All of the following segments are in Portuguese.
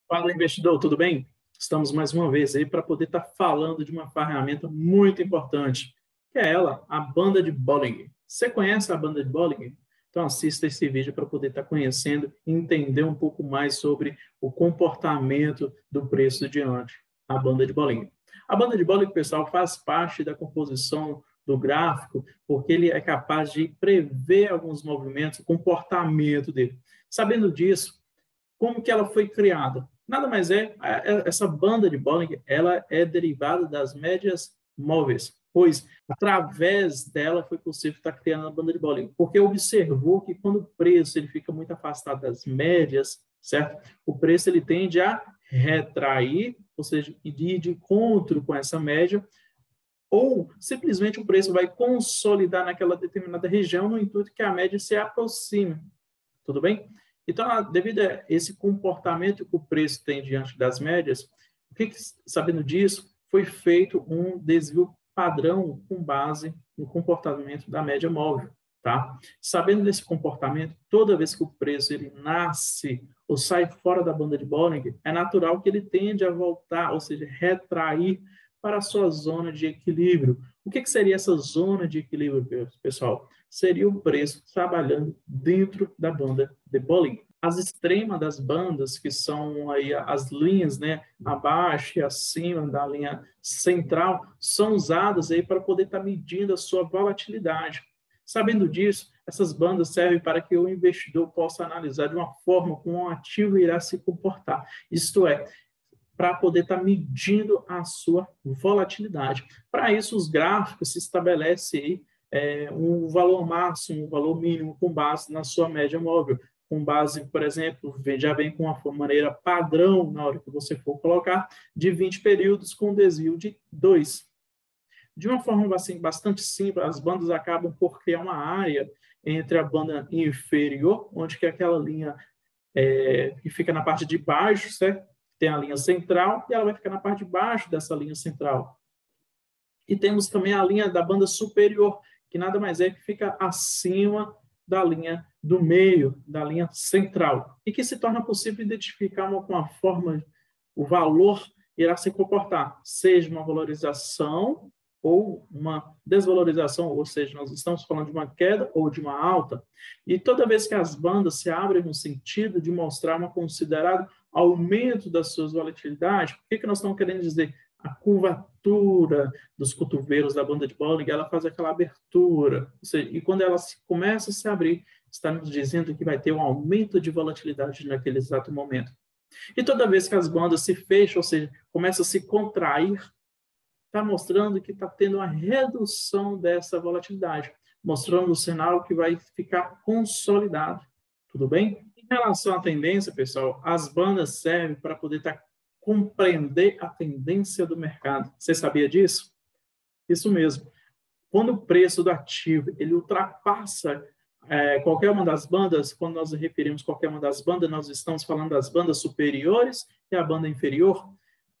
Fala, investidor, tudo bem? Estamos mais uma vez aí para poder estar falando de uma ferramenta muito importante, que é ela, a banda de Bollinger. Você conhece a banda de Bollinger? Então assista esse vídeo para poder estar conhecendo e entender um pouco mais sobre o comportamento do preço diante da banda de Bollinger. A banda de Bollinger, pessoal, faz parte da composição do gráfico, porque ele é capaz de prever alguns movimentos, o comportamento dele. Sabendo disso, como que ela foi criada? Nada mais essa banda de Bollinger, ela é derivada das médias móveis, pois através dela foi possível estar criando a banda de Bollinger, porque observou que quando o preço ele fica muito afastado das médias, certo? O preço ele tende a retrair, ou seja, ir de encontro com essa média, ou simplesmente o preço vai consolidar naquela determinada região no intuito que a média se aproxime. Tudo bem? Então, devido a esse comportamento que o preço tem diante das médias, sabendo disso, foi feito um desvio padrão com base no comportamento da média móvel. Tá? Sabendo desse comportamento, toda vez que o preço ele nasce ou sai fora da banda de Bollinger, é natural que ele tende a voltar, ou seja, retrair para a sua zona de equilíbrio. O que seria essa zona de equilíbrio, pessoal? Seria o preço trabalhando dentro da banda de Bollinger. As extremas das bandas, que são aí as linhas, né, abaixo e acima da linha central, são usadas aí para poder estar medindo a sua volatilidade. Sabendo disso, essas bandas servem para que o investidor possa analisar de uma forma como um ativo irá se comportar. Isto é, para poder estar medindo a sua volatilidade. Para isso, os gráficos se estabelecem aí, um valor máximo, um valor mínimo, com base na sua média móvel. Com base, por exemplo, já vem com uma maneira padrão, na hora que você for colocar, de 20 períodos com desvio de 2. De uma forma assim, bastante simples, as bandas acabam por criar uma área entre a banda inferior, onde que é aquela linha que fica na parte de baixo, certo? Tem a linha central e ela vai ficar na parte de baixo dessa linha central. E temos também a linha da banda superior, que nada mais é que fica acima da linha do meio, da linha central, e que se torna possível identificar uma forma, o valor irá se comportar, seja uma valorização ou uma desvalorização, ou seja, nós estamos falando de uma queda ou de uma alta, e toda vez que as bandas se abrem no sentido de mostrar um considerado aumento das suas volatilidades, o que nós estamos querendo dizer? A curvatura dos cotovelos da banda de Bollinger, ela faz aquela abertura, ou seja, e quando ela começa a se abrir, está nos dizendo que vai ter um aumento de volatilidade naquele exato momento. E toda vez que as bandas se fecham, ou seja, começam a se contrair, está mostrando que está tendo uma redução dessa volatilidade, mostrando o sinal que vai ficar consolidado. Tudo bem? Em relação à tendência, pessoal, as bandas servem para poder compreender a tendência do mercado. Você sabia disso? Isso mesmo. Quando o preço do ativo ele ultrapassa qualquer uma das bandas, quando nós referimos qualquer uma das bandas, nós estamos falando das bandas superiores e a banda inferior.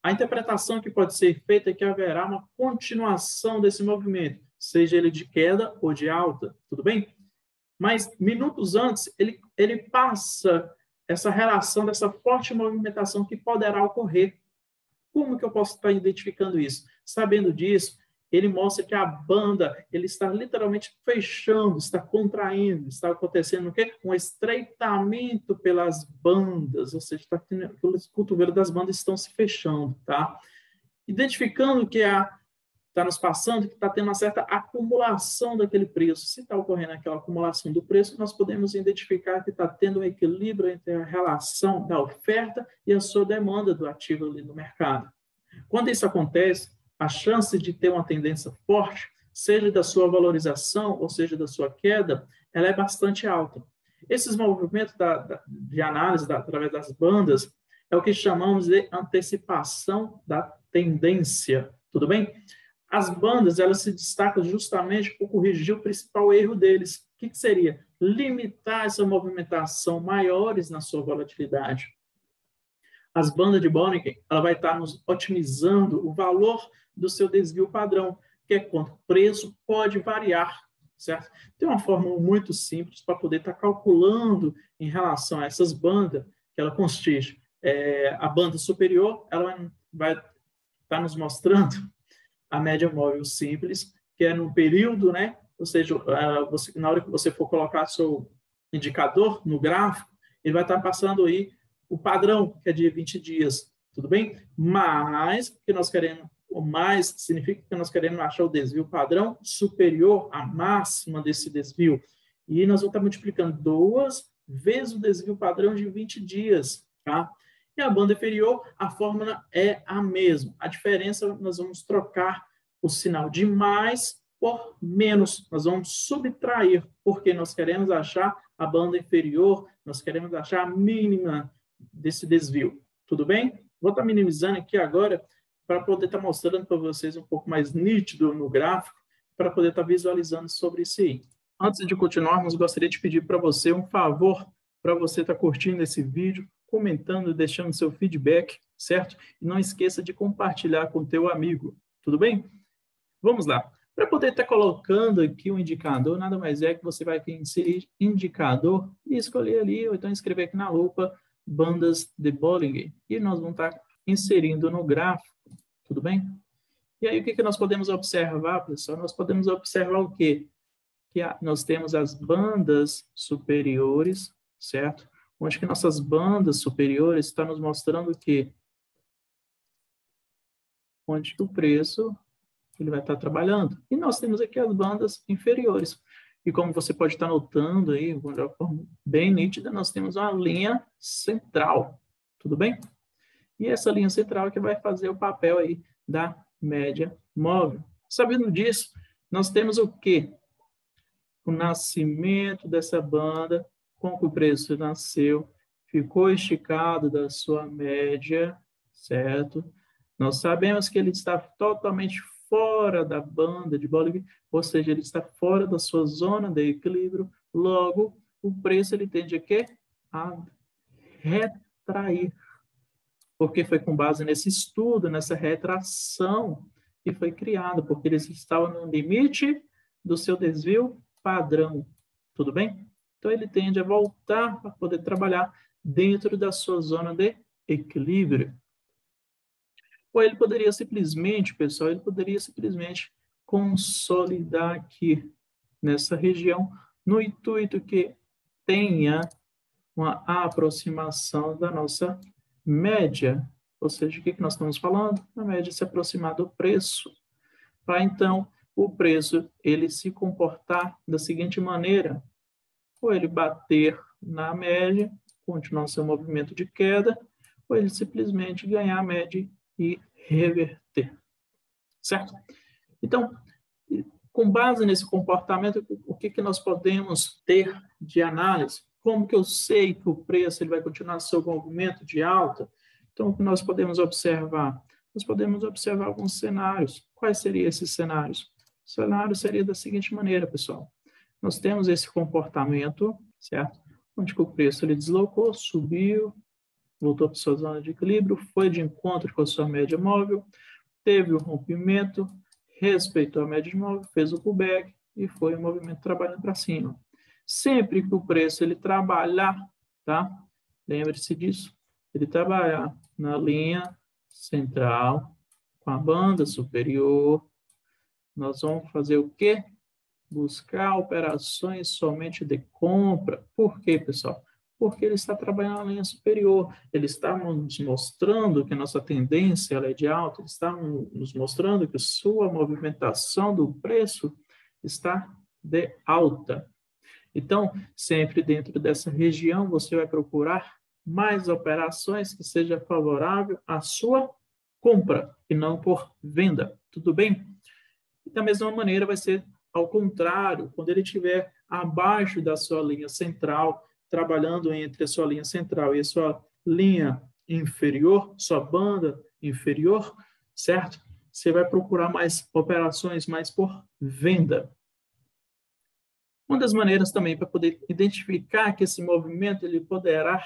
A interpretação que pode ser feita é que haverá uma continuação desse movimento, seja ele de queda ou de alta, tudo bem? Mas minutos antes, ele passa essa relação dessa forte movimentação que poderá ocorrer. Como que eu posso estar identificando isso? Sabendo disso, ele mostra que a banda ele está literalmente fechando, está contraindo, está acontecendo o quê? Um estreitamento pelas bandas, ou seja, os cotovelos das bandas estão se fechando, tá? Identificando que está nos passando que está tendo uma certa acumulação daquele preço. Se está ocorrendo aquela acumulação do preço, nós podemos identificar que está tendo um equilíbrio entre a relação da oferta e a sua demanda do ativo ali no mercado. Quando isso acontece, a chance de ter uma tendência forte, seja da sua valorização ou seja da sua queda, ela é bastante alta. Esses movimentos de análise através das bandas é o que chamamos de antecipação da tendência. Tudo bem? As bandas elas se destacam justamente por corrigir o principal erro deles. O que seria? Limitar essa movimentação maiores na sua volatilidade. As bandas de Bollinger ela vai estar nos otimizando o valor do seu desvio padrão, que é quanto o preço pode variar, certo? Tem uma fórmula muito simples para poder estar calculando em relação a essas bandas que ela consiste. a banda superior, ela vai estar nos mostrando a média móvel simples, que é no período, né? Ou seja, na hora que você for colocar seu indicador no gráfico, ele vai estar passando aí o padrão, que é de 20 dias, tudo bem? Mas, que nós queremos, o mais significa que nós queremos achar o desvio padrão superior à máxima desse desvio. E nós vamos estar multiplicando 2 vezes o desvio padrão de 20 dias, tá? E a banda inferior, a fórmula é a mesma. A diferença, nós vamos trocar o sinal de mais por menos. Nós vamos subtrair, porque nós queremos achar a banda inferior, nós queremos achar a mínima desse desvio. Tudo bem? Vou estar minimizando aqui agora para poder estar mostrando para vocês um pouco mais nítido no gráfico, para poder estar visualizando sobre isso aí. Antes de continuarmos, gostaria de pedir para você um favor, para você estar curtindo esse vídeo, comentando, deixando seu feedback, certo? E não esqueça de compartilhar com o teu amigo, tudo bem? Vamos lá. Para poder estar colocando aqui um indicador, nada mais é que você vai inserir indicador e escolher ali, ou então escrever aqui na lupa, bandas de Bollinger. E nós vamos estar inserindo no gráfico, tudo bem? E aí, o que nós podemos observar, pessoal? Nós podemos observar o quê? Que nós temos as bandas superiores, certo? Onde que nossas bandas superiores estão nos mostrando o quê? Onde que o preço ele vai estar trabalhando. E nós temos aqui as bandas inferiores. E como você pode estar notando aí, de uma forma bem nítida, nós temos uma linha central, tudo bem? E essa linha central que vai fazer o papel aí da média móvel. Sabendo disso, nós temos o quê? O nascimento dessa banda, com que o preço nasceu, ficou esticado da sua média, certo? Nós sabemos que ele está totalmente fora da banda de Bollinger, ou seja, ele está fora da sua zona de equilíbrio, logo, o preço ele tende a quê? A retrair. Porque foi com base nesse estudo, nessa retração, que foi criado, porque eles estavam no limite do seu desvio padrão. Tudo bem? Então, ele tende a voltar para poder trabalhar dentro da sua zona de equilíbrio. Ou ele poderia simplesmente, pessoal, ele poderia simplesmente consolidar aqui nessa região, no intuito que tenha uma aproximação da nossa média. Ou seja, o que nós estamos falando? A média se aproximar do preço. Para, então, o preço ele se comportar da seguinte maneira: ou ele bater na média, continuar seu movimento de queda, ou ele simplesmente ganhar a média e reverter. Certo? Então, com base nesse comportamento, o que nós podemos ter de análise? Como que eu sei que o preço ele vai continuar seu movimento de alta? Então, o que nós podemos observar? Nós podemos observar alguns cenários. Quais seriam esses cenários? O cenário seria da seguinte maneira, pessoal. Nós temos esse comportamento, certo? Onde que o preço ele deslocou, subiu, voltou para sua zona de equilíbrio, foi de encontro com a sua média móvel, teve o rompimento, respeitou a média móvel, fez o pullback e foi o movimento trabalhando para cima. Sempre que o preço ele trabalhar, tá? Lembre-se disso, ele trabalhar na linha central com a banda superior, nós vamos fazer o quê? Buscar operações somente de compra. Por quê, pessoal? Porque ele está trabalhando na linha superior, ele está nos mostrando que a nossa tendência ela é de alta, ele está nos mostrando que a sua movimentação do preço está de alta. Então, sempre dentro dessa região, você vai procurar mais operações que seja favorável à sua compra e não por venda. Tudo bem? E da mesma maneira vai ser ao contrário, quando ele estiver abaixo da sua linha central, trabalhando entre a sua linha central e a sua linha inferior, sua banda inferior, certo? Você vai procurar mais operações mais por venda. Uma das maneiras também para poder identificar que esse movimento ele poderá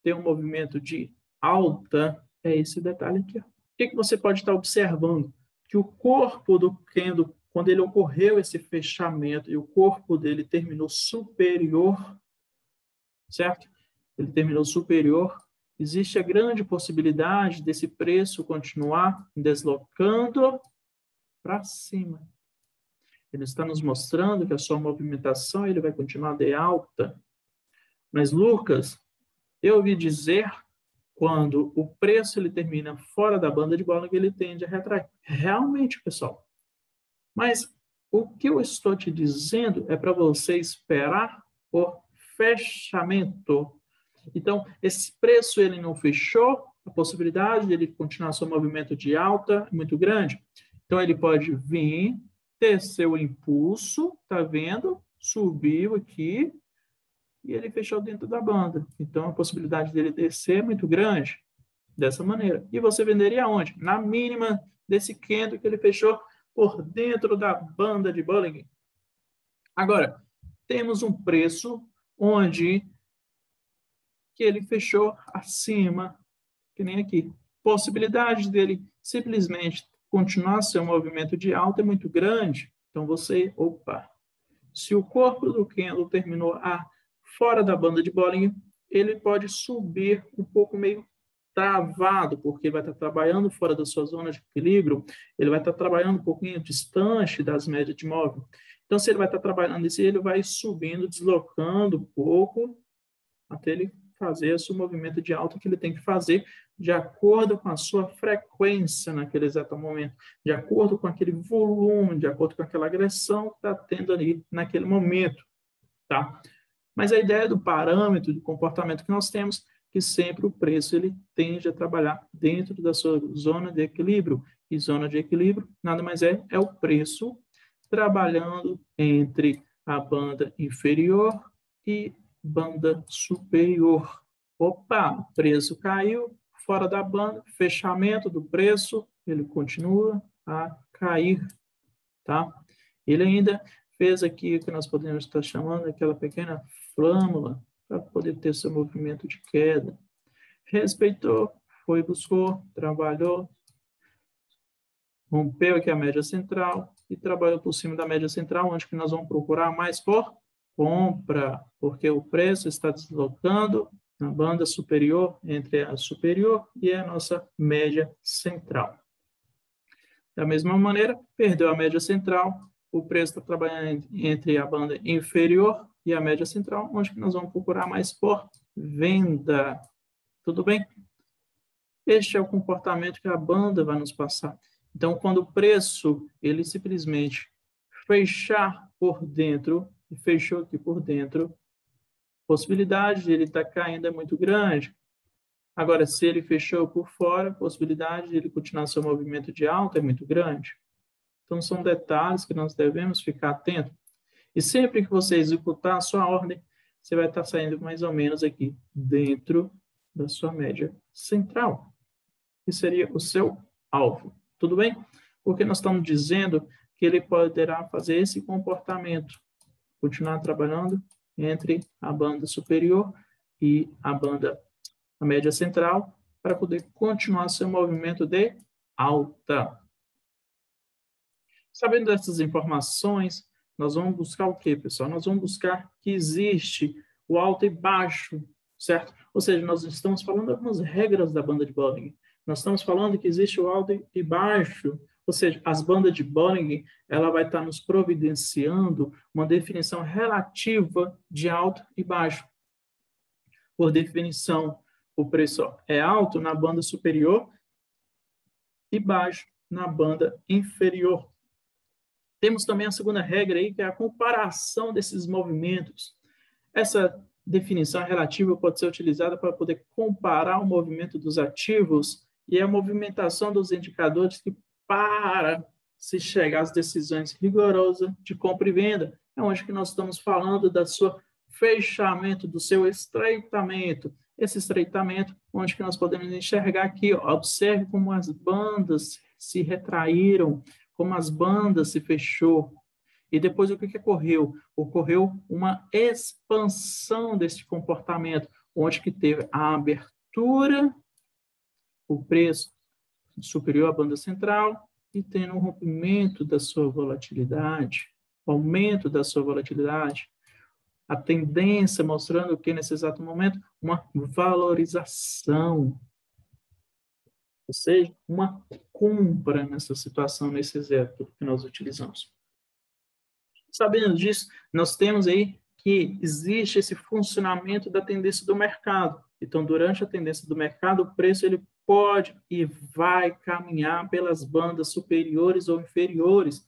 ter um movimento de alta é esse detalhe aqui. O que você pode estar observando? Que o corpo do candle, quando ele ocorreu esse fechamento e o corpo dele terminou superior, certo? Ele terminou superior, existe a grande possibilidade desse preço continuar deslocando para cima. Ele está nos mostrando que a sua movimentação ele vai continuar de alta. Mas, Lucas, eu ouvi dizer quando o preço ele termina fora da banda de Bollinger, ele tende a retrair. Realmente, pessoal. Mas o que eu estou te dizendo é para você esperar por fechamento. Então, esse preço ele não fechou, a possibilidade de ele continuar seu movimento de alta é muito grande. Então, ele pode vir, ter seu impulso, tá vendo? Subiu aqui e ele fechou dentro da banda. Então, a possibilidade dele descer é muito grande dessa maneira. E você venderia onde? Na mínima desse candle que ele fechou por dentro da banda de Bollinger. Agora, temos um preço onde que ele fechou acima, que nem aqui. Possibilidade dele simplesmente continuar seu movimento de alta é muito grande. Então, você, se o corpo do candle terminou fora da banda de Bollinger, ele pode subir um pouco meio travado, porque vai estar trabalhando fora da sua zona de equilíbrio, ele vai estar trabalhando um pouquinho distante das médias de móvel. Então, se ele vai estar trabalhando isso, ele vai subindo, deslocando um pouco, até ele fazer esse movimento de alta que ele tem que fazer de acordo com a sua frequência naquele exato momento, de acordo com aquele volume, de acordo com aquela agressão que está tendo ali naquele momento, tá? Mas a ideia do parâmetro de comportamento que nós temos que sempre o preço ele tende a trabalhar dentro da sua zona de equilíbrio. E zona de equilíbrio nada mais é o preço trabalhando entre a banda inferior e banda superior. O preço caiu, fora da banda, fechamento do preço, ele continua a cair, tá? Ele ainda fez aqui o que nós podemos estar chamando aquela pequena flâmula para poder ter seu movimento de queda. Respeitou, foi, buscou, trabalhou, rompeu aqui a média central e trabalhou por cima da média central, onde que nós vamos procurar mais por compra, porque o preço está deslocando na banda superior, entre a superior e a nossa média central. Da mesma maneira, perdeu a média central, o preço está trabalhando entre a banda inferior e a média central, onde que nós vamos procurar mais por venda. Tudo bem? Este é o comportamento que a banda vai nos passar. Então, quando o preço, ele simplesmente fechar por dentro, e fechou aqui por dentro, a possibilidade de ele estar caindo é muito grande. Agora, se ele fechou por fora, a possibilidade de ele continuar seu movimento de alta é muito grande. Então, são detalhes que nós devemos ficar atentos. E sempre que você executar a sua ordem, você vai estar saindo mais ou menos aqui dentro da sua média central, que seria o seu alvo. Tudo bem? Porque nós estamos dizendo que ele poderá fazer esse comportamento, continuar trabalhando entre a banda superior e a média central, para poder continuar seu movimento de alta. Sabendo dessas informações, nós vamos buscar o quê, pessoal? Nós vamos buscar que existe o alto e baixo, certo? Ou seja, nós estamos falando de algumas regras da banda de Bollinger. Nós estamos falando que existe o alto e baixo, ou seja, as bandas de Bollinger, ela vai estar nos providenciando uma definição relativa de alto e baixo. Por definição, o preço é alto na banda superior e baixo na banda inferior. Temos também a segunda regra aí, que é a comparação desses movimentos. Essa definição relativa pode ser utilizada para poder comparar o movimento dos ativos e a movimentação dos indicadores que para se chegar às decisões rigorosas de compra e venda. É onde que nós estamos falando da sua fechamento, do seu estreitamento. Esse estreitamento, onde que nós podemos enxergar aqui, ó, observe como as bandas se retraíram, como as bandas se fechou. E depois o que ocorreu? Ocorreu uma expansão desse comportamento, onde que teve a abertura, o preço superior à banda central e tendo um rompimento da sua volatilidade, aumento da sua volatilidade. A tendência mostrando o que nesse exato momento? Uma valorização. Ou seja, uma compra nessa situação, nesse exemplo que nós utilizamos. Sabendo disso, nós temos aí que existe esse funcionamento da tendência do mercado. Então, durante a tendência do mercado, o preço ele pode e vai caminhar pelas bandas superiores ou inferiores,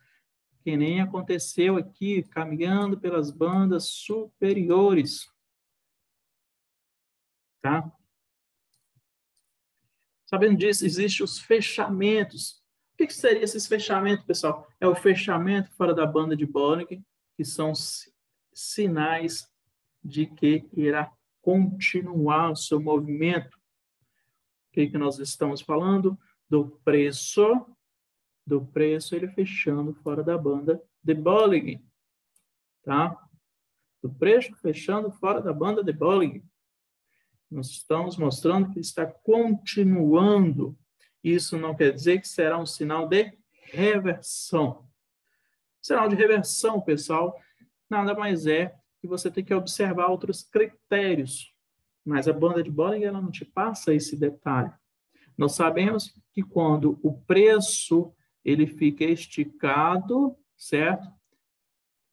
que nem aconteceu aqui, caminhando pelas bandas superiores. Tá? Sabendo disso, existem os fechamentos. O que seria esses fechamentos, pessoal? É o fechamento fora da banda de Bollinger, que são sinais de que irá continuar o seu movimento. O que nós estamos falando? Do preço ele fechando fora da banda de Bollinger. Tá? Do preço fechando fora da banda de Bollinger. Nós estamos mostrando que está continuando. Isso não quer dizer que será um sinal de reversão. Sinal de reversão, pessoal, nada mais é que você tem que observar outros critérios. Mas a banda de Bollinger ela não te passa esse detalhe. Nós sabemos que quando o preço ele fica esticado, certo?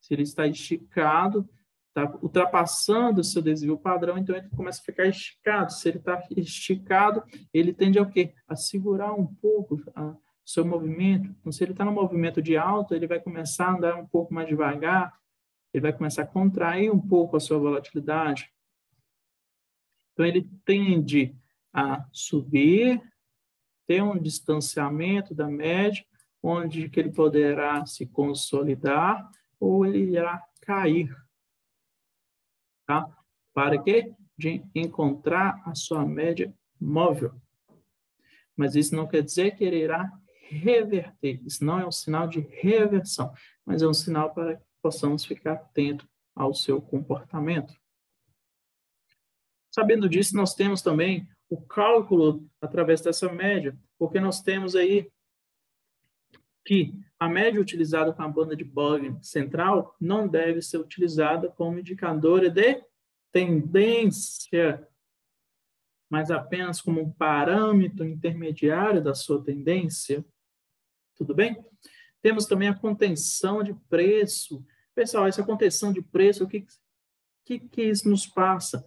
Se ele está esticado, está ultrapassando o seu desvio padrão, então ele começa a ficar esticado. Se ele está esticado, ele tende a quê? A segurar um pouco o seu movimento. Então, se ele está no movimento de alta, ele vai começar a andar um pouco mais devagar, ele vai começar a contrair um pouco a sua volatilidade. Então, ele tende a subir, ter um distanciamento da média, onde que ele poderá se consolidar ou ele irá cair. Tá? Para quê? De encontrar a sua média móvel. Mas isso não quer dizer que ele irá reverter. Isso não é um sinal de reversão, mas é um sinal para que possamos ficar atentos ao seu comportamento. Sabendo disso, nós temos também o cálculo através dessa média, porque nós temos aí que a média utilizada com a banda de Bollinger central não deve ser utilizada como indicador de tendência, mas apenas como um parâmetro intermediário da sua tendência. Tudo bem? Temos também a contenção de preço. Pessoal, essa contenção de preço, o que isso nos passa?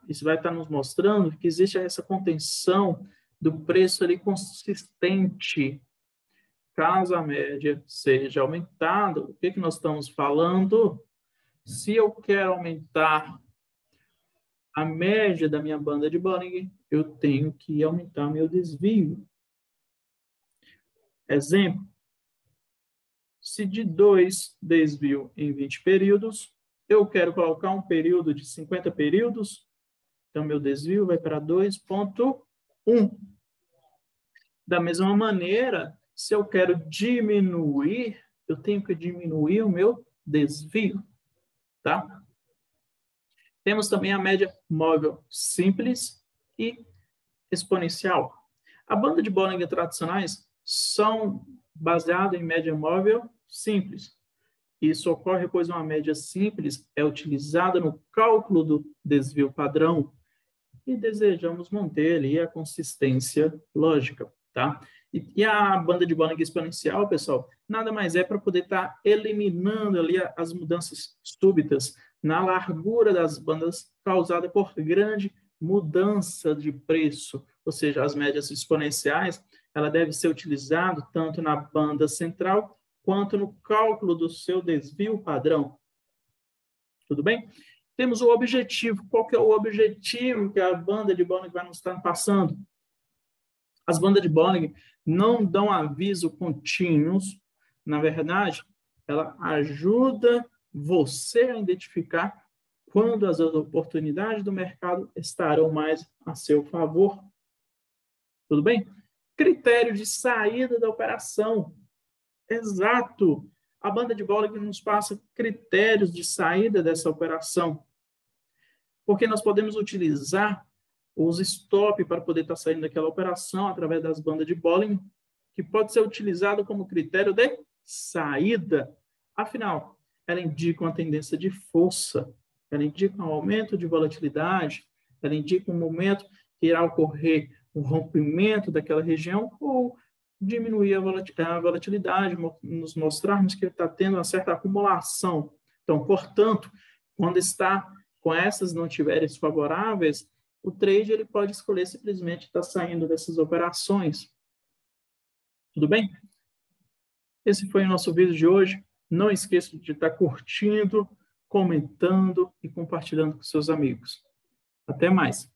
Isso vai estar nos mostrando que existe essa contenção do preço ali consistente. Caso a média seja aumentada, o que nós estamos falando? Se eu quero aumentar a média da minha banda de Bollinger, eu tenho que aumentar meu desvio. Exemplo, se de 2 desvio em 20 períodos, eu quero colocar um período de 50 períodos, então meu desvio vai para 2,1. Da mesma maneira, se eu quero diminuir, eu tenho que diminuir o meu desvio, tá? Temos também a média móvel simples e exponencial. A banda de Bollinger tradicionais são baseadas em média móvel simples. Isso ocorre pois uma média simples é utilizada no cálculo do desvio padrão e desejamos manter ali a consistência lógica, tá? E a banda de Bollinger exponencial, pessoal, nada mais é para poder estar eliminando ali as mudanças súbitas na largura das bandas causada por grande mudança de preço, ou seja, as médias exponenciais, ela deve ser utilizada tanto na banda central quanto no cálculo do seu desvio padrão. Tudo bem? Temos o objetivo. Qual que é o objetivo que a banda de Bollinger vai nos estar passando? As bandas de Bollinger não dão aviso contínuos. Na verdade, ela ajuda você a identificar quando as oportunidades do mercado estarão mais a seu favor. Tudo bem? Critério de saída da operação. Exato. A banda de Bollinger nos passa critérios de saída dessa operação. Porque nós podemos utilizar os stop para poder estar saindo daquela operação através das bandas de Bollinger, que pode ser utilizado como critério de saída. Afinal, ela indica uma tendência de força, ela indica um aumento de volatilidade, ela indica um momento que irá ocorrer um rompimento daquela região ou diminuir a volatilidade, nos mostrarmos que está tendo uma certa acumulação. Então, portanto, quando essas não estiverem favoráveis, o trade ele pode escolher simplesmente estar saindo dessas operações. Tudo bem? Esse foi o nosso vídeo de hoje. Não esqueça de estar curtindo, comentando e compartilhando com seus amigos. Até mais!